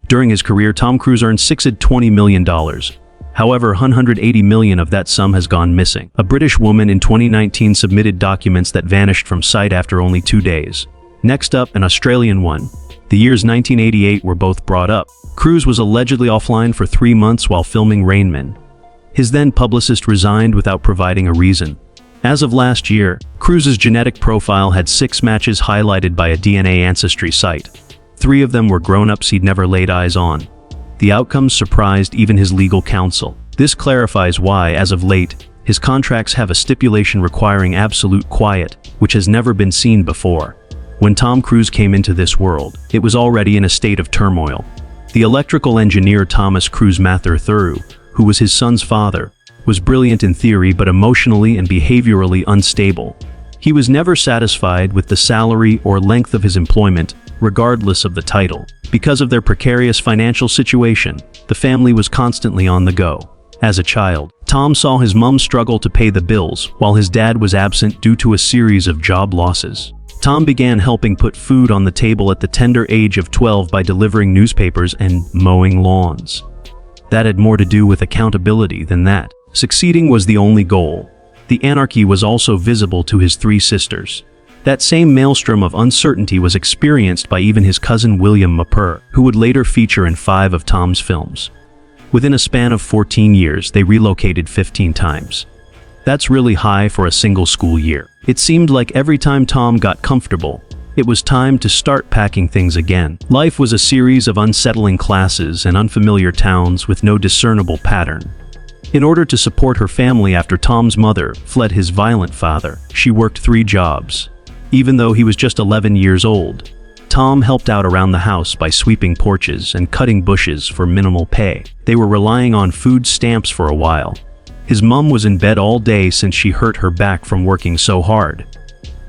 During his career, Tom Cruise earned $620 million. However, $180 million of that sum has gone missing. A British woman in 2019 submitted documents that vanished from sight after only 2 days. Next up, an Australian one. The years 1988 were both brought up. Cruise was allegedly offline for 3 months while filming Rain Man. His then publicist resigned without providing a reason. As of last year, Cruise's genetic profile had 6 matches highlighted by a DNA ancestry site. 3 of them were grown-ups he'd never laid eyes on. The outcomes surprised even his legal counsel. This clarifies why, as of late, his contracts have a stipulation requiring absolute quiet, which has never been seen before. When Tom Cruise came into this world, it was already in a state of turmoil. The electrical engineer Thomas Cruise Mather III, who was his son's father, was brilliant in theory but emotionally and behaviorally unstable. He was never satisfied with the salary or length of his employment, regardless of the title. Because of their precarious financial situation, the family was constantly on the go. As a child, Tom saw his mom struggle to pay the bills while his dad was absent due to a series of job losses. Tom began helping put food on the table at the tender age of 12 by delivering newspapers and mowing lawns. That had more to do with accountability than that. Succeeding was the only goal. The anarchy was also visible to his 3 sisters. That same maelstrom of uncertainty was experienced by even his cousin William Mapper, who would later feature in 5 of Tom's films. Within a span of 14 years, they relocated 15 times. That's really high for a single school year. It seemed like every time Tom got comfortable, it was time to start packing things again. Life was a series of unsettling classes and unfamiliar towns with no discernible pattern. In order to support her family after Tom's mother fled his violent father, she worked 3 jobs. Even though he was just 11 years old, Tom helped out around the house by sweeping porches and cutting bushes for minimal pay. They were relying on food stamps for a while. His mom was in bed all day since she hurt her back from working so hard.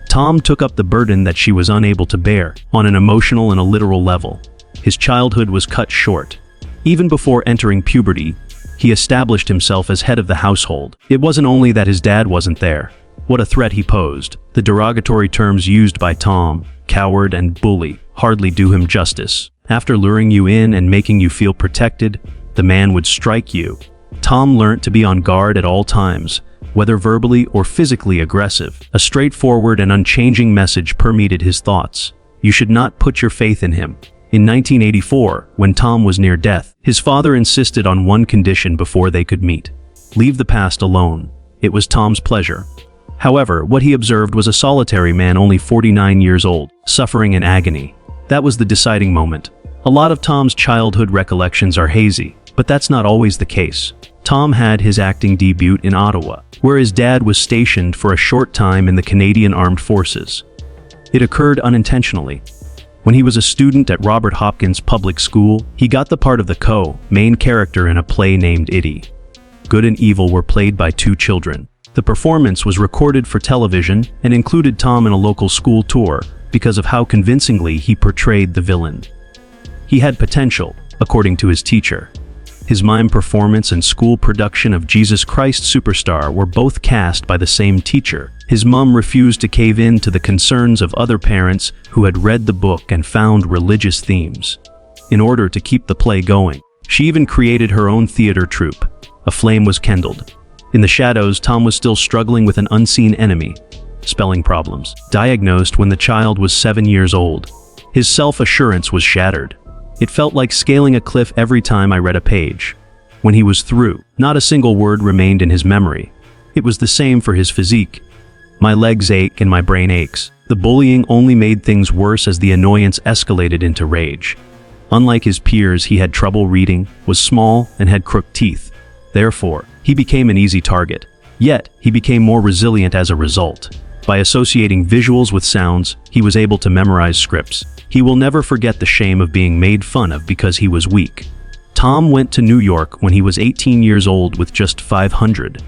Tom took up the burden that she was unable to bear, on an emotional and a literal level. His childhood was cut short. Even before entering puberty, he established himself as head of the household. It wasn't only that his dad wasn't there. What a threat he posed. The derogatory terms used by Tom, coward and bully, hardly do him justice. After luring you in and making you feel protected, the man would strike you. Tom learned to be on guard at all times, whether verbally or physically aggressive. A straightforward and unchanging message permeated his thoughts. You should not put your faith in him. In 1984, when Tom was near death, his father insisted on one condition before they could meet. Leave the past alone. It was Tom's pleasure. However, what he observed was a solitary man only 49 years old, suffering in agony. That was the deciding moment. A lot of Tom's childhood recollections are hazy, but that's not always the case. Tom had his acting debut in Ottawa, where his dad was stationed for a short time in the Canadian Armed Forces. It occurred unintentionally. When he was a student at Robert Hopkins Public School, he got the part of the main character in a play named Itty. Good and evil were played by 2 children. The performance was recorded for television and included Tom in a local school tour because of how convincingly he portrayed the villain. He had potential, according to his teacher. His mime performance and school production of Jesus Christ Superstar were both cast by the same teacher. His mom refused to cave in to the concerns of other parents who had read the book and found religious themes. In order to keep the play going, she even created her own theater troupe. A flame was kindled. In the shadows, Tom was still struggling with an unseen enemy, spelling problems. Diagnosed when the child was 7 years old, his self-assurance was shattered. It felt like scaling a cliff every time I read a page. When he was through, not a single word remained in his memory. It was the same for his physique. My legs ache and my brain aches. The bullying only made things worse as the annoyance escalated into rage. Unlike his peers, he had trouble reading, was small, and had crooked teeth. Therefore, he became an easy target. Yet, he became more resilient as a result. By associating visuals with sounds, he was able to memorize scripts. He will never forget the shame of being made fun of because he was weak. Tom went to New York when he was 18 years old with just $500.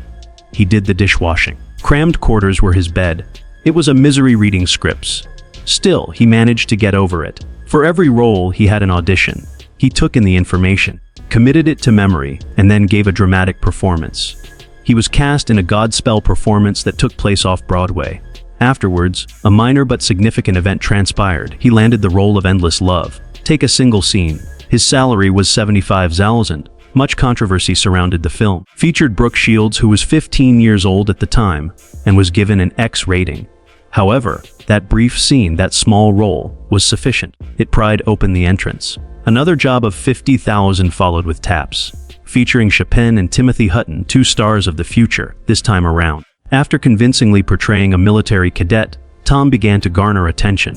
He did the dishwashing. Crammed quarters were his bed. It was a misery reading scripts. Still, he managed to get over it. For every role, he had an audition. He took in the information, committed it to memory, and then gave a dramatic performance. He was cast in a Godspell performance that took place off-Broadway. Afterwards, a minor but significant event transpired. He landed the role of Endless Love. Take a single scene. His salary was $75,000. Much controversy surrounded the film. Featured Brooke Shields, who was 15 years old at the time and was given an X rating. However, that brief scene, that small role, was sufficient. It pried open the entrance. Another job of $50,000 followed with Taps, featuring Chapin and Timothy Hutton, two stars of the future, this time around. After convincingly portraying a military cadet, Tom began to garner attention.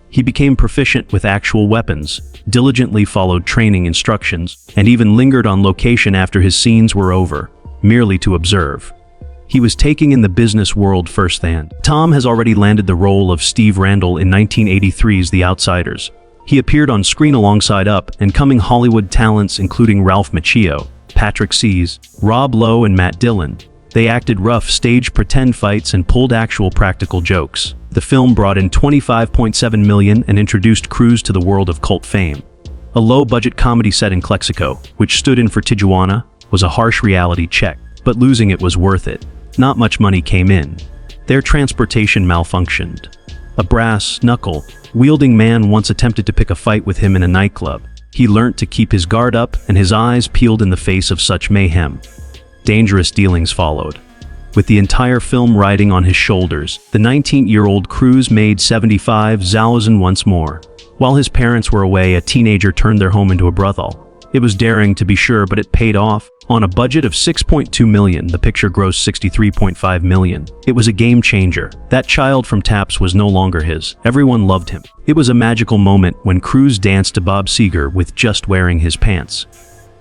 He became proficient with actual weapons, diligently followed training instructions, and even lingered on location after his scenes were over, merely to observe. He was taking in the business world firsthand. Tom has already landed the role of Steve Randall in 1983's The Outsiders. He appeared on screen alongside up-and-coming Hollywood talents including Ralph Macchio, Patrick Sees, Rob Lowe, and Matt Dillon. They acted rough, staged pretend fights, and pulled actual practical jokes. The film brought in $25.7 million and introduced Cruise to the world of cult fame. A low-budget comedy set in Clexico, which stood in for Tijuana, was a harsh reality check, but losing it was worth it. Not much money came in. Their transportation malfunctioned. A brass knuckle-wielding man once attempted to pick a fight with him in a nightclub. He learnt to keep his guard up and his eyes peeled in the face of such mayhem. Dangerous dealings followed. With the entire film riding on his shoulders, the 19-year-old Cruise made $75,000 once more. While his parents were away, a teenager turned their home into a brothel. It was daring, to be sure, but it paid off. On a budget of $6.2 million, the picture grossed $63.5 million. It was a game changer. That child from Taps was no longer his. Everyone loved him. It was a magical moment when Cruise danced to Bob Seger with just wearing his pants.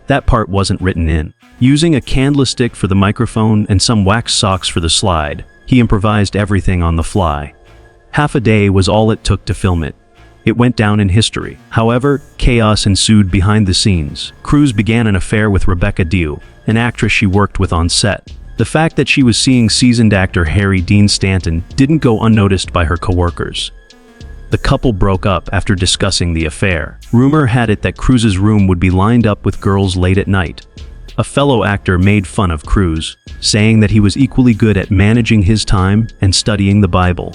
That part wasn't written in. Using a candlestick for the microphone and some wax socks for the slide, he improvised everything on the fly. Half a day was all it took to film it. It went down in history. However, chaos ensued behind the scenes. Cruise began an affair with Rebecca Dew, an actress she worked with on set. The fact that she was seeing seasoned actor Harry Dean Stanton didn't go unnoticed by her coworkers. The couple broke up after discussing the affair. Rumor had it that Cruise's room would be lined up with girls late at night. A fellow actor made fun of Cruise, saying that he was equally good at managing his time and studying the Bible.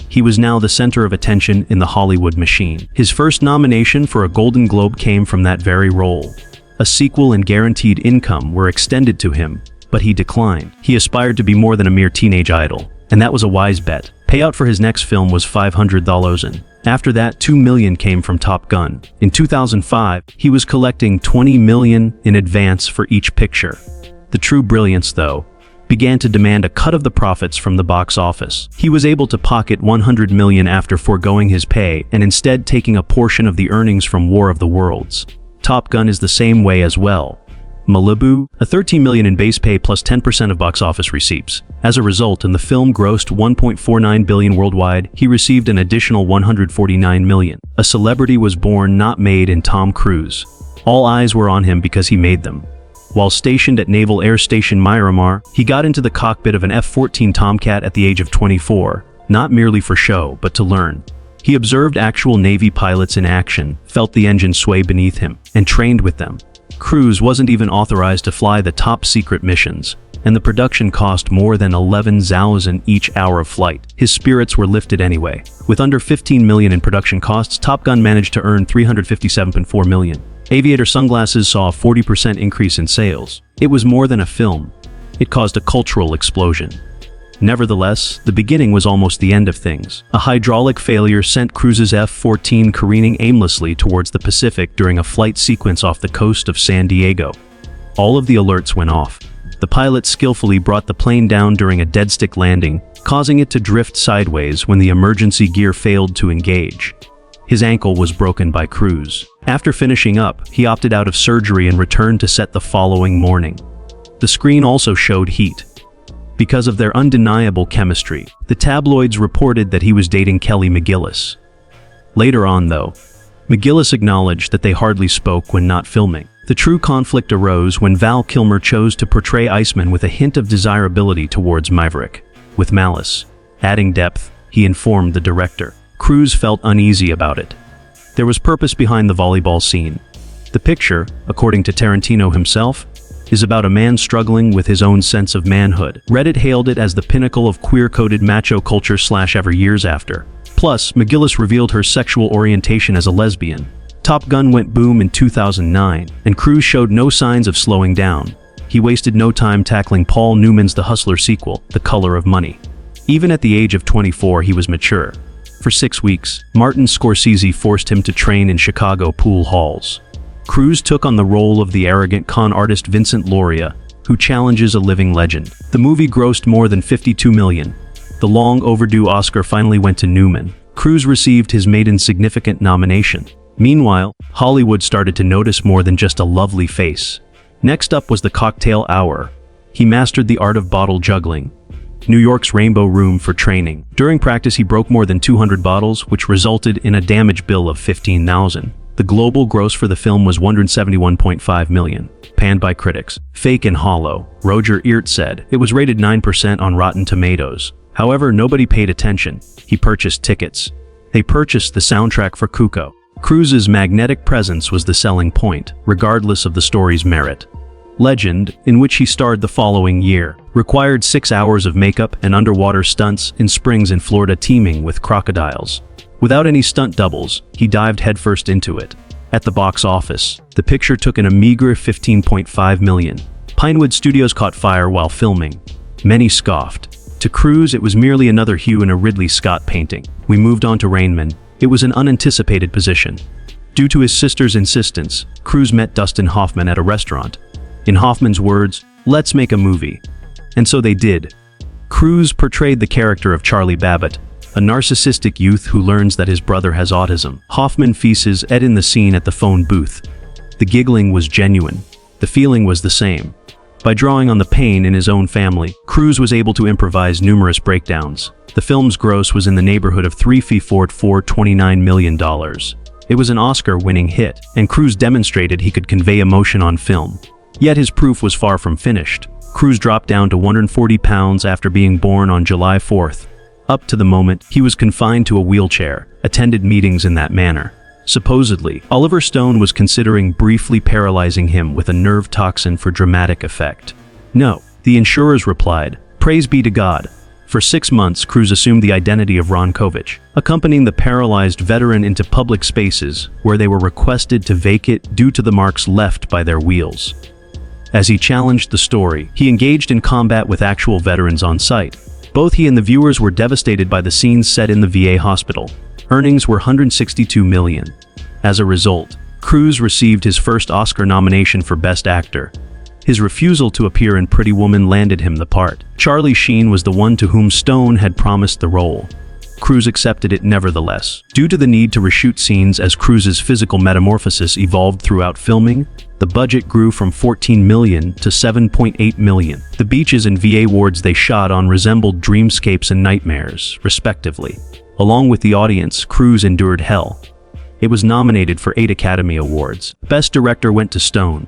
He was now the center of attention in the Hollywood machine. His first nomination for a Golden Globe came from that very role. A sequel and guaranteed income were extended to him, but he declined. He aspired to be more than a mere teenage idol, and that was a wise bet. Payout for his next film was $500,000. After that, $2 million came from Top Gun. In 2005, he was collecting $20 million in advance for each picture. The true brilliance, though, began to demand a cut of the profits from the box office. He was able to pocket $100 million after foregoing his pay and instead taking a portion of the earnings from War of the Worlds. Top Gun is the same way as well. Malibu, a $13 million in base pay plus 10% of box office receipts. As a result, and the film grossed $1.49 billion worldwide, he received an additional $149 million. A celebrity was born, not made, in Tom Cruise. All eyes were on him because he made them. While stationed at Naval Air Station Miramar, he got into the cockpit of an F-14 Tomcat at the age of 24, not merely for show, but to learn. He observed actual Navy pilots in action, felt the engine sway beneath him, and trained with them. Cruise wasn't even authorized to fly the top-secret missions, and the production cost more than $11,000 each hour of flight. His spirits were lifted anyway. With under $15 million in production costs, Top Gun managed to earn $357.4 million. Aviator sunglasses saw a 40% increase in sales. It was more than a film. It caused a cultural explosion. Nevertheless, the beginning was almost the end of things. A hydraulic failure sent Cruise's F-14 careening aimlessly towards the Pacific during a flight sequence off the coast of San Diego. All of the alerts went off. The pilot skillfully brought the plane down during a dead-stick landing, causing it to drift sideways when the emergency gear failed to engage. His ankle was broken by Cruise. After finishing up, he opted out of surgery and returned to set the following morning. The screen also showed heat. Because of their undeniable chemistry, the tabloids reported that he was dating Kelly McGillis. Later on, though, McGillis acknowledged that they hardly spoke when not filming. The true conflict arose when Val Kilmer chose to portray Iceman with a hint of desirability towards Maverick. With malice, adding depth, he informed the director. Cruise felt uneasy about it. There was purpose behind the volleyball scene. The picture, according to Tarantino himself, is about a man struggling with his own sense of manhood. Reddit hailed it as the pinnacle of queer-coded macho culture / ever years after. Plus, McGillis revealed her sexual orientation as a lesbian. Top Gun went boom in 2009, and Cruise showed no signs of slowing down. He wasted no time tackling Paul Newman's The Hustler sequel, The Color of Money. Even at the age of 24, he was mature. For 6 weeks, Martin Scorsese forced him to train in Chicago pool halls. Cruise took on the role of the arrogant con artist Vincent Lauria, who challenges a living legend. The movie grossed more than $52 million. The long overdue Oscar finally went to Newman. Cruise received his maiden significant nomination. Meanwhile, Hollywood started to notice more than just a lovely face. Next up was the cocktail hour. He mastered the art of bottle juggling. New York's Rainbow Room for training. During practice, he broke more than 200 bottles, which resulted in a damage bill of $15,000. The global gross for the film was $171.5 million. Panned by critics. Fake and hollow, Roger Ebert said. It was rated 9% on Rotten Tomatoes. However, nobody paid attention. He purchased tickets. They purchased the soundtrack for Cuco. Cruise's magnetic presence was the selling point, regardless of the story's merit. Legend, in which he starred the following year, required 6 hours of makeup and underwater stunts in springs in Florida teeming with crocodiles. Without any stunt doubles, he dived headfirst into it. At the box office, the picture took in a meager $15.5 million. Pinewood Studios caught fire while filming. Many scoffed. To Cruise, it was merely another hue in a Ridley Scott painting. We moved on to Rain Man. It was an unanticipated position. Due to his sister's insistence, Cruise met Dustin Hoffman at a restaurant. In Hoffman's words, "Let's make a movie." And so they did. Cruise portrayed the character of Charlie Babbitt, a narcissistic youth who learns that his brother has autism. Hoffman feces Ed in the scene at the phone booth. The giggling was genuine. The feeling was the same. By drawing on the pain in his own family, Cruise was able to improvise numerous breakdowns. The film's gross was in the neighborhood of $3.429 million. It was an Oscar-winning hit, and Cruise demonstrated he could convey emotion on film. Yet his proof was far from finished. Cruise dropped down to 140 pounds after being born on July 4th. Up to the moment, he was confined to a wheelchair, attended meetings in that manner. Supposedly, Oliver Stone was considering briefly paralyzing him with a nerve toxin for dramatic effect. No, the insurers replied, "Praise be to God." For 6 months, Cruise assumed the identity of Ron Kovic, accompanying the paralyzed veteran into public spaces where they were requested to vacate due to the marks left by their wheels. As he challenged the story, he engaged in combat with actual veterans on site. Both he and the viewers were devastated by the scenes set in the VA hospital. Earnings were $162 million. As a result, Cruise received his first Oscar nomination for Best Actor. His refusal to appear in Pretty Woman landed him the part. Charlie Sheen was the one to whom Stone had promised the role. Cruise accepted it nevertheless. Due to the need to reshoot scenes as Cruise's physical metamorphosis evolved throughout filming, the budget grew from $14 million to $7.8 million. The beaches and VA wards they shot on resembled dreamscapes and nightmares, respectively. Along with the audience, Cruise endured hell. It was nominated for 8 Academy Awards. Best Director went to Stone.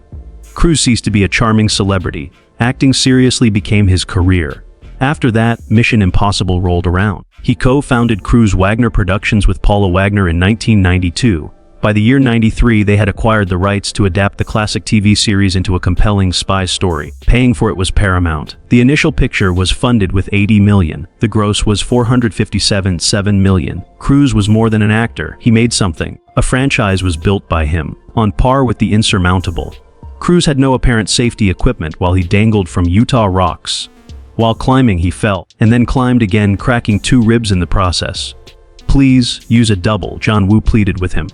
Cruise ceased to be a charming celebrity. Acting seriously became his career. After that, Mission Impossible rolled around. He co-founded Cruise Wagner Productions with Paula Wagner in 1992. By the year 93, they had acquired the rights to adapt the classic TV series into a compelling spy story. Paying for it was Paramount. The initial picture was funded with $80 million. The gross was $457.7 million. Cruise was more than an actor. He made something. A franchise was built by him, on par with the insurmountable. Cruise had no apparent safety equipment while he dangled from Utah rocks. While climbing, he fell, and then climbed again, cracking 2 ribs in the process. "Please, use a double," John Woo pleaded with him.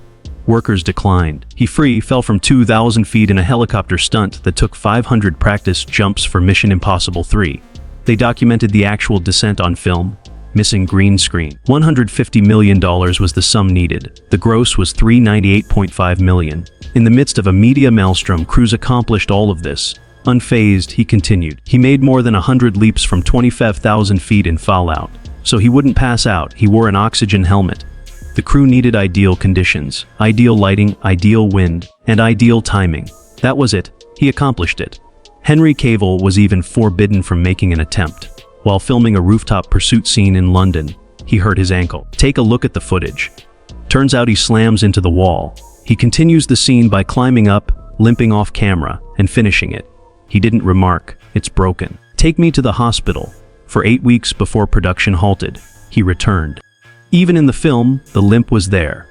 Workers declined. He fell from 2,000 feet in a helicopter stunt that took 500 practice jumps for Mission Impossible 3. They documented the actual descent on film. Missing green screen. $150 million was the sum needed. The gross was $398.5 million. In the midst of a media maelstrom, Cruise accomplished all of this. Unfazed, he continued. He made more than 100 leaps from 25,000 feet in Fallout. So he wouldn't pass out, he wore an oxygen helmet. The crew needed ideal conditions, ideal lighting, ideal wind, and ideal timing. That was it. He accomplished it. Henry Cavill was even forbidden from making an attempt. While filming a rooftop pursuit scene in London, he hurt his ankle. Take a look at the footage. Turns out he slams into the wall. He continues the scene by climbing up, limping off camera, and finishing it. He didn't remark, "It's broken. Take me to the hospital." For 8 weeks before production halted, he returned. Even in the film, the limp was there.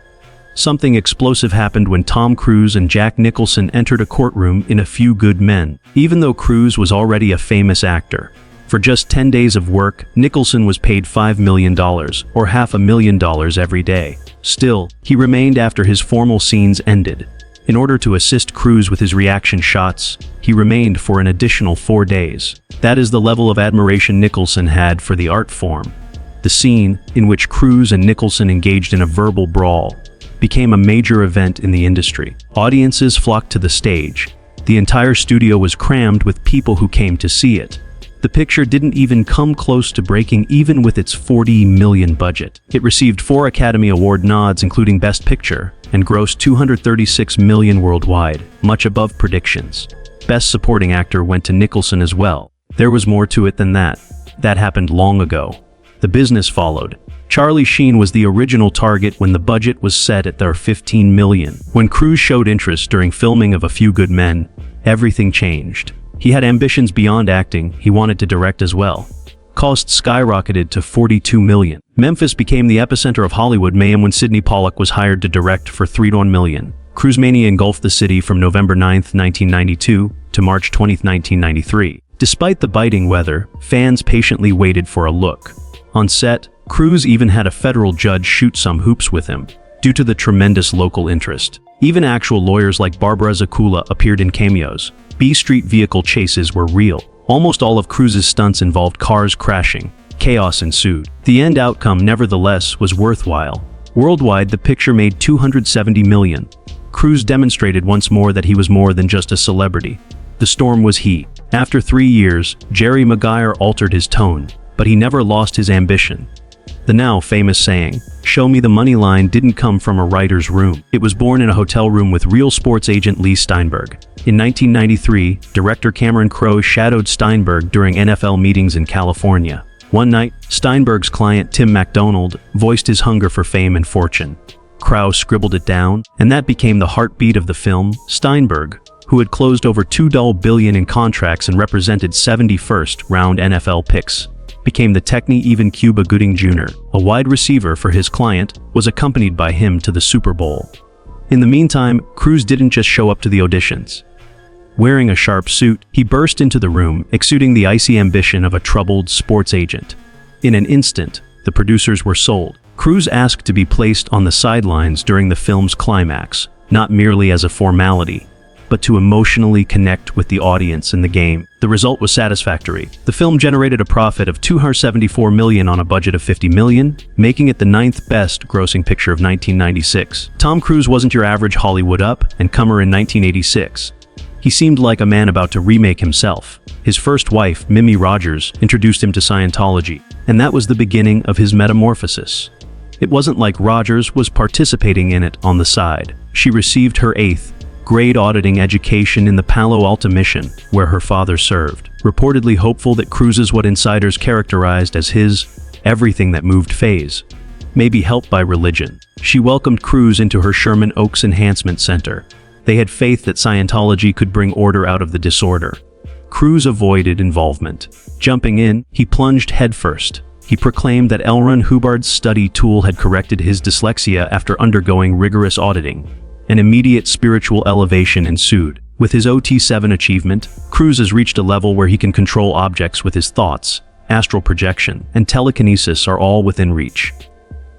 Something explosive happened when Tom Cruise and Jack Nicholson entered a courtroom in A Few Good Men. Even though Cruise was already a famous actor, for just 10 days of work, Nicholson was paid $5 million, or $500,000 every day. Still, he remained after his formal scenes ended. In order to assist Cruise with his reaction shots, he remained for an additional 4 days. That is the level of admiration Nicholson had for the art form. The scene, in which Cruise and Nicholson engaged in a verbal brawl, became a major event in the industry. Audiences flocked to the stage. The entire studio was crammed with people who came to see it. The picture didn't even come close to breaking even with its $40 million budget. It received 4 Academy Award nods including Best Picture, and grossed $236 million worldwide, much above predictions. Best Supporting Actor went to Nicholson as well. There was more to it than that. That happened long ago. The business followed. Charlie Sheen was the original target when the budget was set at their $15 million. When Cruise showed interest during filming of A Few Good Men, everything changed. He had ambitions beyond acting, he wanted to direct as well. Costs skyrocketed to $42 million. Memphis became the epicenter of Hollywood mayhem when Sidney Pollack was hired to direct for $3 million. Cruise mania engulfed the city from November 9, 1992 to March 20, 1993. Despite the biting weather, fans patiently waited for a look. On set, Cruise even had a federal judge shoot some hoops with him, due to the tremendous local interest. Even actual lawyers like Barbara Zakula appeared in cameos. B-Street vehicle chases were real. Almost all of Cruise's stunts involved cars crashing. Chaos ensued. The end outcome, nevertheless, was worthwhile. Worldwide, the picture made $270 million. Cruise demonstrated once more that he was more than just a celebrity. The storm was he. After 3 years, Jerry Maguire altered his tone, but he never lost his ambition. The now famous saying, "Show me the money" line didn't come from a writer's room. It was born in a hotel room with real sports agent Lee Steinberg. In 1993, director Cameron Crowe shadowed Steinberg during NFL meetings in California. One night, Steinberg's client Tim MacDonald voiced his hunger for fame and fortune. Crowe scribbled it down, and that became the heartbeat of the film. Steinberg, who had closed over $2 billion in contracts and represented 71st round NFL picks, became the Techne Even Cuba Gooding Jr., a wide receiver for his client, was accompanied by him to the Super Bowl. In the meantime, Cruise didn't just show up to the auditions. Wearing a sharp suit, he burst into the room, exuding the icy ambition of a troubled sports agent. In an instant, the producers were sold. Cruise asked to be placed on the sidelines during the film's climax, not merely as a formality, but to emotionally connect with the audience in the game. The result was satisfactory. The film generated a profit of $274 million on a budget of $50 million, making it the 9th best grossing picture of 1996. Tom Cruise wasn't your average Hollywood up-and-comer in 1986. He seemed like a man about to remake himself. His first wife, Mimi Rogers, introduced him to Scientology, and that was the beginning of his metamorphosis. It wasn't like Rogers was participating in it on the side. She received her 8th grade auditing education in the Palo Alto mission, where her father served. Reportedly hopeful that Cruise's what insiders characterized as his everything that moved phase may be helped by religion. She welcomed Cruise into her Sherman Oaks Enhancement Center. They had faith that Scientology could bring order out of the disorder. Cruise avoided involvement. Jumping in, he plunged headfirst. He proclaimed that L. Ron Hubbard's study tool had corrected his dyslexia after undergoing rigorous auditing. An immediate spiritual elevation ensued. With his OT7 achievement, Cruise has reached a level where he can control objects with his thoughts. Astral projection and telekinesis are all within reach.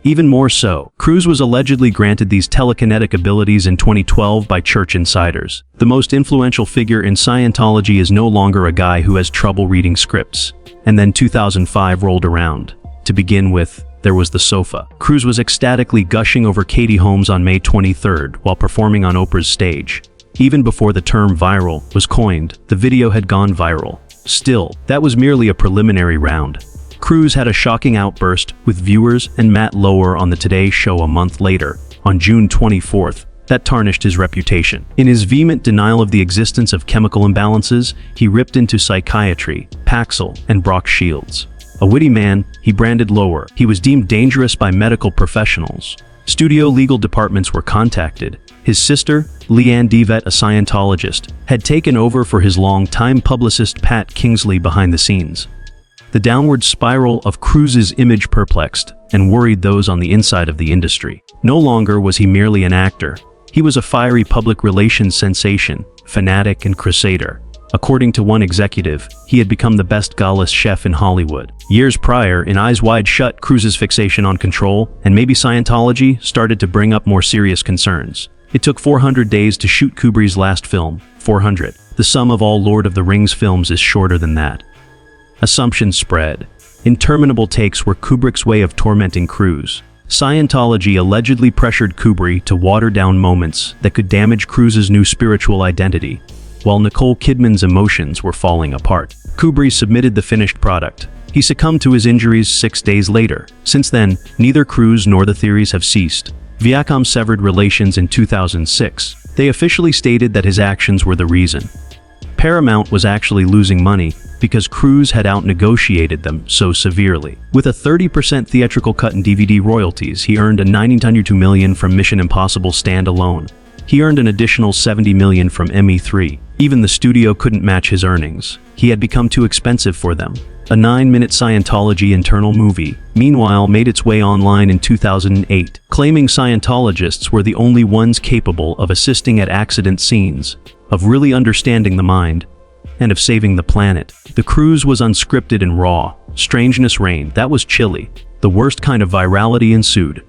Even more so, Cruise was allegedly granted these telekinetic abilities in 2012 by church insiders. The most influential figure in Scientology is no longer a guy who has trouble reading scripts. And then 2005 rolled around. To begin with, there was the sofa. Cruise was ecstatically gushing over Katie Holmes on May 23rd while performing on Oprah's stage. Even before the term viral was coined, the video had gone viral. Still, that was merely a preliminary round. Cruise had a shocking outburst with viewers and Matt Lauer on the Today Show a month later, on June 24th, that tarnished his reputation. In his vehement denial of the existence of chemical imbalances, he ripped into psychiatry, Paxil, and Brock Shields. A witty man, he branded Lauer. He was deemed dangerous by medical professionals. Studio legal departments were contacted. His sister, Leanne Devet, a Scientologist, had taken over for his long-time publicist Pat Kingsley behind the scenes. The downward spiral of Cruise's image perplexed and worried those on the inside of the industry. No longer was he merely an actor. He was a fiery public relations sensation, fanatic and crusader. According to one executive, he had become the best gala chef in Hollywood. Years prior, in Eyes Wide Shut, Cruise's fixation on control, and maybe Scientology, started to bring up more serious concerns. It took 400 days to shoot Kubrick's last film, 400. The sum of all Lord of the Rings films is shorter than that. Assumptions spread. Interminable takes were Kubrick's way of tormenting Cruise. Scientology allegedly pressured Kubrick to water down moments that could damage Cruise's new spiritual identity, while Nicole Kidman's emotions were falling apart. Kubrick submitted the finished product. He succumbed to his injuries 6 days later. Since then, neither Cruise nor the theories have ceased. Viacom severed relations in 2006. They officially stated that his actions were the reason. Paramount was actually losing money because Cruise had out-negotiated them so severely. With a 30% theatrical cut in DVD royalties, he earned a $92 million from Mission Impossible standalone. He earned an additional $70 million from ME3. Even the studio couldn't match his earnings. He had become too expensive for them. A 9-minute Scientology internal movie, meanwhile, made its way online in 2008, claiming Scientologists were the only ones capable of assisting at accident scenes, of really understanding the mind, and of saving the planet. The cruise was unscripted and raw. Strangeness reigned. That was chilly. The worst kind of virality ensued.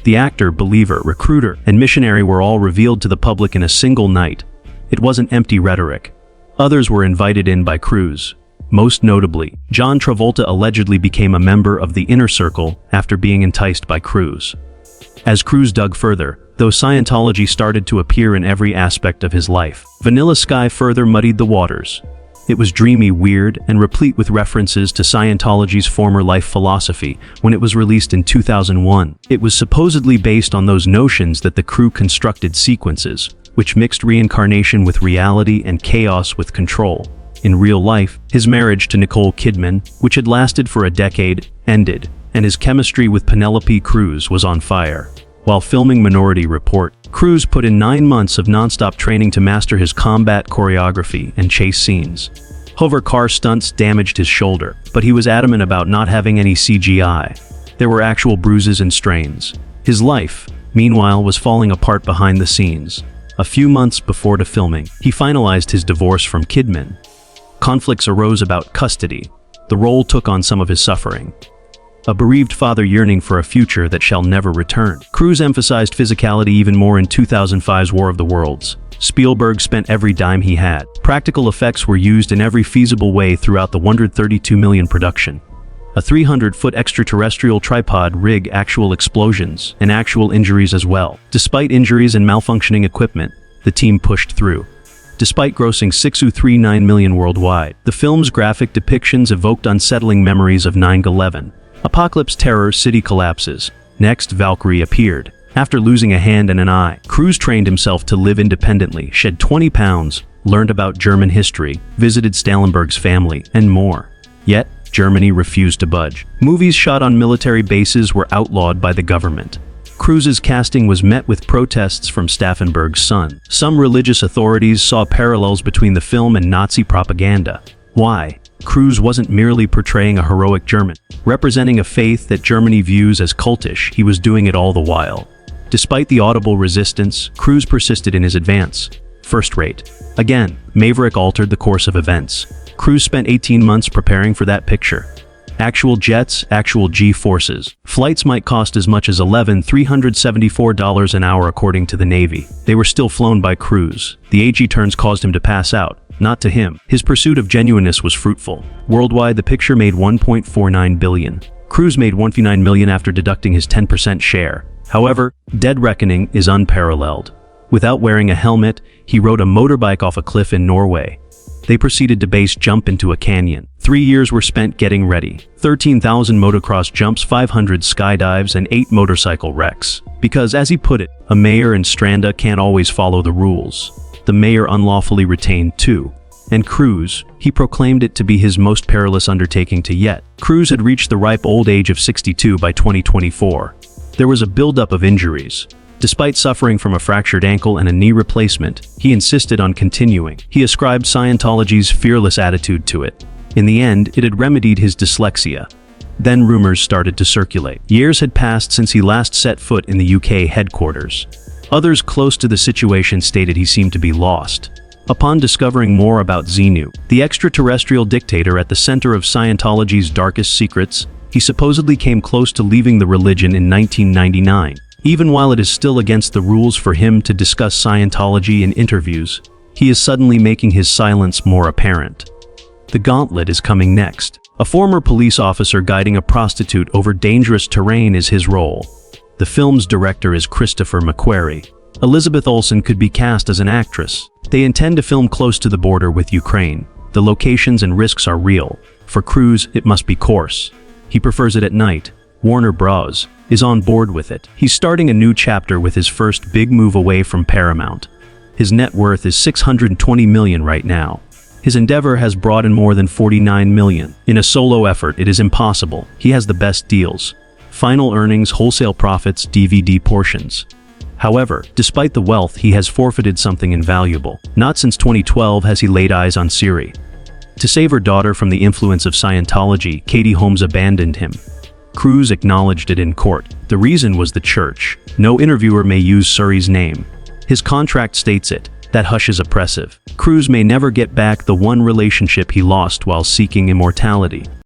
The actor, believer, recruiter, and missionary were all revealed to the public in a single night. It wasn't empty rhetoric. Others were invited in by Cruise. Most notably, John Travolta allegedly became a member of the inner circle after being enticed by Cruise. As Cruise dug further, though Scientology started to appear in every aspect of his life, Vanilla Sky further muddied the waters. It was dreamy, weird, and replete with references to Scientology's former life philosophy when it was released in 2001. It was supposedly based on those notions that the crew constructed sequences, which mixed reincarnation with reality and chaos with control. In real life, his marriage to Nicole Kidman, which had lasted for a decade, ended, and his chemistry with Penelope Cruz was on fire. While filming Minority Report, Cruise put in 9 months of non-stop training to master his combat choreography and chase scenes. Hover car stunts damaged his shoulder, but he was adamant about not having any CGI. There were actual bruises and strains. His life, meanwhile, was falling apart behind the scenes. A few months before the filming, he finalized his divorce from Kidman. Conflicts arose about custody. The role took on some of his suffering. A bereaved father yearning for a future that shall never return. Cruise emphasized physicality even more in 2005's War of the Worlds. Spielberg spent every dime he had. Practical effects were used in every feasible way throughout the $132 million production. A 300-foot extraterrestrial tripod rig, actual explosions, and actual injuries as well. Despite injuries and malfunctioning equipment, the team pushed through. Despite grossing $639 million worldwide, the film's graphic depictions evoked unsettling memories of 9/11. Apocalypse terror, city collapses. Next, Valkyrie appeared. After losing a hand and an eye, Cruise trained himself to live independently, shed 20 pounds, learned about German history, visited Stalinberg's family, and more. Yet, Germany refused to budge. Movies shot on military bases were outlawed by the government. Cruise's casting was met with protests from Stauffenberg's son. Some religious authorities saw parallels between the film and Nazi propaganda. Why? Cruise wasn't merely portraying a heroic German. Representing a faith that Germany views as cultish, he was doing it all the while. Despite the audible resistance, Cruise persisted in his advance. First rate. Again, Maverick altered the course of events. Cruise spent 18 months preparing for that picture. Actual jets, actual G-forces. Flights might cost as much as $11,374 an hour according to the Navy. They were still flown by Cruise. The AG turns caused him to pass out. Not to him. His pursuit of genuineness was fruitful. Worldwide, the picture made $1.49 billion. Cruise made $159 million after deducting his 10% share. However, Dead Reckoning is unparalleled. Without wearing a helmet, he rode a motorbike off a cliff in Norway. They proceeded to base jump into a canyon. 3 years were spent getting ready. 13,000 motocross jumps, 500 skydives, and 8 motorcycle wrecks. Because, as he put it, a mayor in Stranda can't always follow the rules. The mayor unlawfully retained 2. And Cruise, he proclaimed it to be his most perilous undertaking to yet. Cruise had reached the ripe old age of 62 by 2024. There was a buildup of injuries. Despite suffering from a fractured ankle and a knee replacement, he insisted on continuing. He ascribed Scientology's fearless attitude to it. In the end, it had remedied his dyslexia. Then rumors started to circulate. Years had passed since he last set foot in the UK headquarters. Others close to the situation stated he seemed to be lost. Upon discovering more about Xenu, the extraterrestrial dictator at the center of Scientology's darkest secrets, he supposedly came close to leaving the religion in 1999. Even while it is still against the rules for him to discuss Scientology in interviews, he is suddenly making his silence more apparent. The gauntlet is coming next. A former police officer guiding a prostitute over dangerous terrain is his role. The film's director is Christopher McQuarrie. Elizabeth Olsen could be cast as an actress. They intend to film close to the border with Ukraine. The locations and risks are real. For Cruise, it must be coarse. He prefers it at night. Warner Bros. Is on board with it. He's starting a new chapter with his first big move away from Paramount. His net worth is $620 million right now. His endeavor has brought in more than $49 million. In a solo effort, it is impossible. He has the best deals. Final earnings, wholesale profits, DVD portions. However, despite the wealth, he has forfeited something invaluable. Not since 2012 has he laid eyes on Siri. To save her daughter from the influence of Scientology, Katie Holmes abandoned him. Cruise acknowledged it in court. The reason was the church. No interviewer may use Suri's name. His contract states it. That hush is oppressive. Cruise may never get back the one relationship he lost while seeking immortality.